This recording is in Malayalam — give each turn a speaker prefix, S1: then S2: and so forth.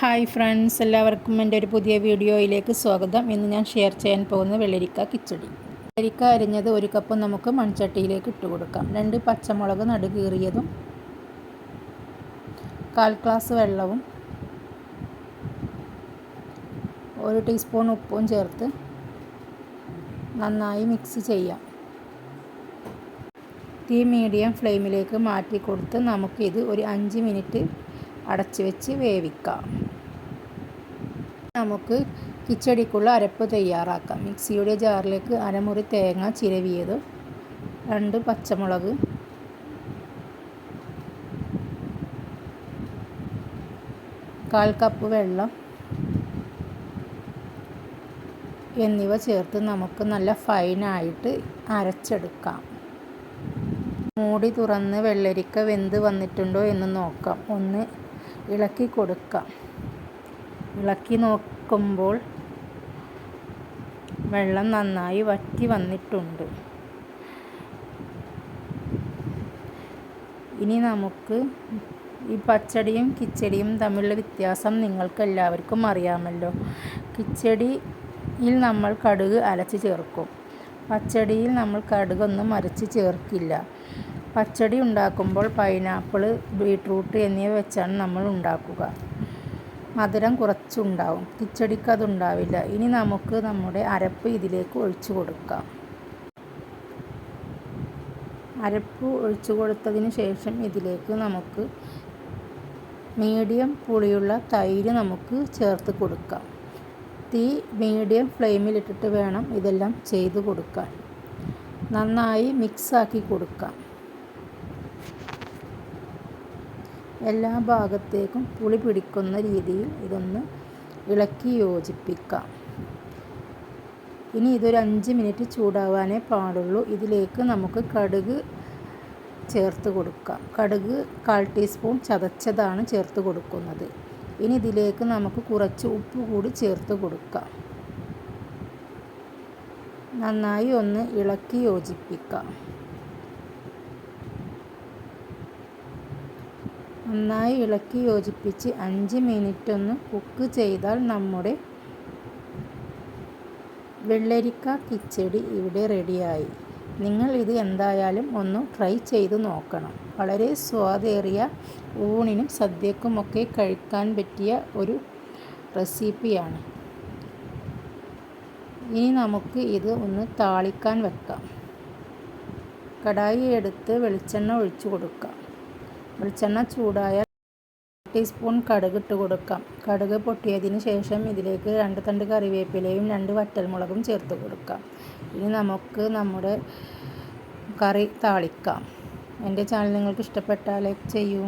S1: ഹായ് ഫ്രണ്ട്സ്, എല്ലാവർക്കും എൻ്റെ ഒരു പുതിയ വീഡിയോയിലേക്ക് സ്വാഗതം. ഇന്ന് ഞാൻ ഷെയർ ചെയ്യാൻ പോകുന്ന വെള്ളരിക്ക കിച്ചടി. വെള്ളരിക്ക അരിഞ്ഞത് 1 കപ്പ് നമുക്ക് മൺചട്ടിയിലേക്ക് ഇട്ട് കൊടുക്കാം. 2 പച്ചമുളക് നടുകീറിയതും 1/4 ഗ്ലാസ് വെള്ളവും 1 ടീസ്പൂൺ ഉപ്പും ചേർത്ത് നന്നായി മിക്സ് ചെയ്യാം. തീ മീഡിയം ഫ്ലെയിമിലേക്ക് മാറ്റി കൊടുത്ത് നമുക്കിത് ഒരു 5 മിനിറ്റ് അടച്ച് വെച്ച് വേവിക്കാം. നമുക്ക് കിച്ചടിക്കുള്ള അരപ്പ് തയ്യാറാക്കാം. മിക്സിയുടെ ജാറിലേക്ക് അരമുറി തേങ്ങ ചിരവിയത്, 2 പച്ചമുളക്, 1/4 കപ്പ് വെള്ളം എന്നിവ ചേർത്ത് നമുക്ക് നല്ല ഫൈനായിട്ട് അരച്ചെടുക്കാം. മൂടി തുറന്ന് വെള്ളരിക്ക വെന്ത് വന്നിട്ടുണ്ടോ എന്ന് നോക്കാം. ഒന്ന് ഇളക്കി കൊടുക്കാം. ഇളക്കി നോക്കുമ്പോൾ വെള്ളം നന്നായി വറ്റി വന്നിട്ടുണ്ട്. ഇനി നമുക്ക് ഈ പച്ചടിയും കിച്ചടിയും തമ്മിലുള്ള വ്യത്യാസം നിങ്ങൾക്ക് എല്ലാവർക്കും അറിയാമല്ലോ. കിച്ചടിയിൽ നമ്മൾ കടുക് അരച്ച് ചേർക്കും. പച്ചടിയിൽ നമ്മൾ കടുകൊന്നും അരച്ച് ചേർക്കില്ല. പച്ചടി ഉണ്ടാക്കുമ്പോൾ പൈനാപ്പിൾ, ബീട്രൂട്ട് എന്നിവ വെച്ചാണ് നമ്മൾ ഉണ്ടാക്കുക. മധുരം കുറച്ചുണ്ടാവും. കിച്ചടിക്ക് അതുണ്ടാവില്ല. ഇനി നമുക്ക് നമ്മുടെ അരപ്പ് ഇതിലേക്ക് ഒഴിച്ചു കൊടുക്കാം. അരപ്പ് ഒഴിച്ചു കൊടുത്തതിന് ശേഷം ഇതിലേക്ക് നമുക്ക് മീഡിയം പുളിയുള്ള തൈര് നമുക്ക് ചേർത്ത് കൊടുക്കാം. തീ മീഡിയം ഫ്ലെയിമിലിട്ടിട്ട് വേണം ഇതെല്ലാം ചെയ്ത് കൊടുക്കാൻ. നന്നായി മിക്സാക്കി കൊടുക്കാം. എല്ലാ ഭാഗത്തേക്കും പുളി പിടിക്കുന്ന രീതിയിൽ ഇതൊന്ന് ഇളക്കി യോജിപ്പിക്കാം. ഇനി ഇതൊരു 5 മിനിറ്റ് ചൂടാവാനേ പാടുള്ളൂ. ഇതിലേക്ക് നമുക്ക് കടുക് ചേർത്ത് കൊടുക്കാം. കടുക് 1/4 ടീസ്പൂൺ ചതച്ചതാണ് ചേർത്ത് കൊടുക്കുന്നത്. ഇനി ഇതിലേക്ക് നമുക്ക് കുറച്ച് ഉപ്പ് കൂടി ചേർത്ത് കൊടുക്കാം. നന്നായി ഒന്ന് ഇളക്കി യോജിപ്പിക്കാം. നന്നായി ഇളക്കി യോജിപ്പിച്ച് 5 മിനിറ്റ് ഒന്ന് കുക്ക് ചെയ്താൽ നമ്മുടെ വെള്ളരിക്ക കിച്ചടി ഇവിടെ റെഡിയായി. നിങ്ങൾ ഇത് എന്തായാലും ഒന്ന് ട്രൈ ചെയ്ത് നോക്കണം. വളരെ സ്വാദേറിയ ഊണിനും സദ്യക്കുമൊക്കെ കഴിക്കാൻ പറ്റിയ ഒരു റെസിപ്പിയാണ്. ഇനി നമുക്ക് ഇത് ഒന്ന് താളിക്കാൻ വെക്കാം. കടായി എടുത്ത് വെളിച്ചെണ്ണ ഒഴിച്ചു കൊടുക്കാം. വെളിച്ചെണ്ണ ചൂടായാൽ 1 ടീസ്പൂൺ കടുക് ഇട്ട് കൊടുക്കാം. കടുക് പൊട്ടിയതിന് ശേഷം ഇതിലേക്ക് 2 തണ്ട് കറിവേപ്പിലയും 2 വറ്റൽമുളകും ചേർത്ത് കൊടുക്കാം. ഇനി നമുക്ക് നമ്മുടെ കറി താളിക്കാം. എൻ്റെ ചാനൽ നിങ്ങൾക്ക് ഇഷ്ടപ്പെട്ടാൽ ലൈക്ക് ചെയ്യൂ.